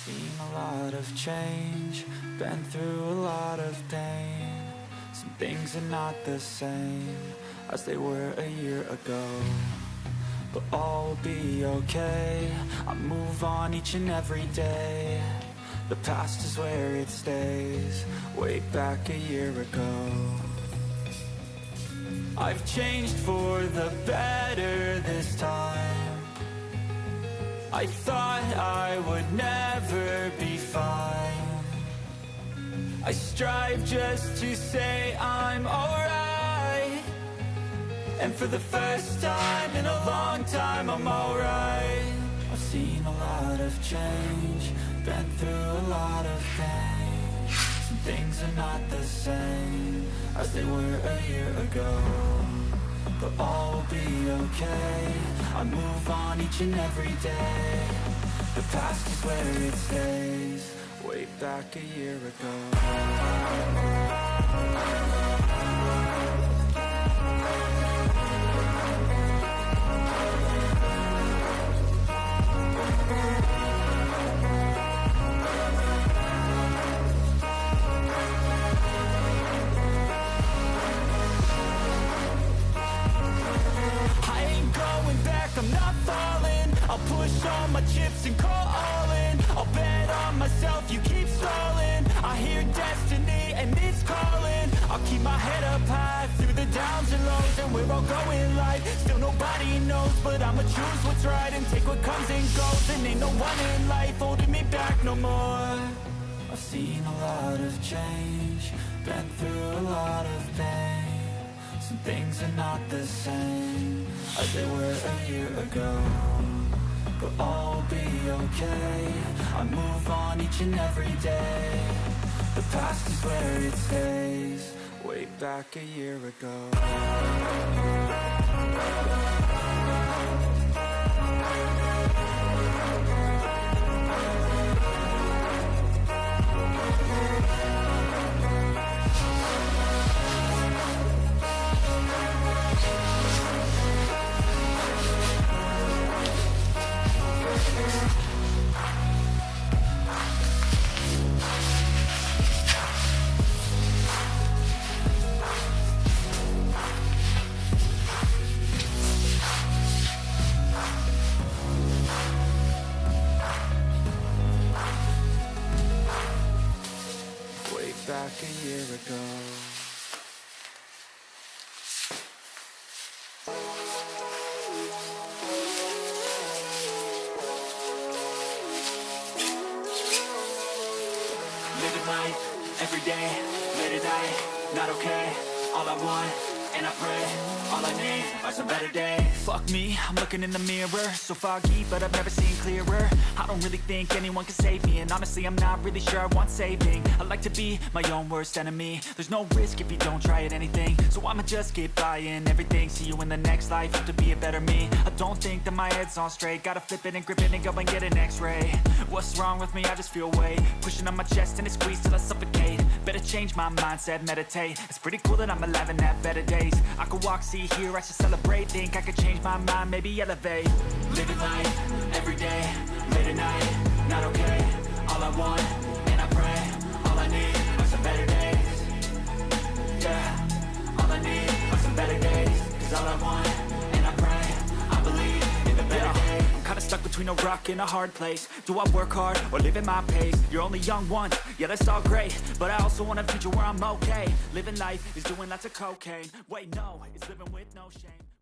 Seen a lot of change, been through a lot of pain. Some things are not the same as they were a year ago, but all will be okay. I move on each and every day. The past is where it stays, way back a year ago. I've changed for the better this time. I thought I would never be fine. I strive just to say I'm alright, and for the first time in a long time I'm alright. I've seen a lot of change, been through a lot of pain. Some things are not the same as they were a year ago, but all will be okay. I move on each and every day. The past is where it stays, way back a year ago. I'm not falling, I'll push all my chips and call all in. I'll bet on myself, you keep stalling. I hear destiny and it's calling. I'll keep my head up high through the downs and lows, and we're all going light. Still nobody knows, but I'ma choose what's right and take what comes and goes. And ain't no one in life holding me back no more. I've seen a lot of change, been through a lot of pain. Some things are not the same as they were a year ago, but all will be okay. I move on each and every day. The past is where it stays, way back a year ago. Back a year ago. Living life, every day, late at night, not okay. All I want, and I pray, all I need are some better days. Fuck me, I'm looking in the mirror, so foggy, but I've never seen clearer. I don't really think anyone can save me, and honestly I'm not really sure I want saving. I like to be my own worst enemy. There's no risk if you don't try at anything, so I'ma just keep buying everything. See you in the next life, have to be a better me. I don't think that my head's on straight, gotta flip it and grip it and go and get an x-ray. What's wrong with me? I just feel weight pushing on my chest and it squeezes till I suffocate. Better change my mindset, meditate. It's pretty cool that I'm alive and have better days. I could walk, see, hear, I should celebrate. Think I could change my mind, maybe elevate. Living life, every day, late at night, not okay. All I want, and I pray, all I need are some better days. Yeah, all I need are some better days. Cause all I want, and I pray, I believe in the better days. I'm kinda stuck between a rock and a hard place. Do I work hard or live at my pace? You're only young once, yeah that's all great, but I also want a future where I'm okay. Living life is doing lots of cocaine. Wait no, it's living with no shame.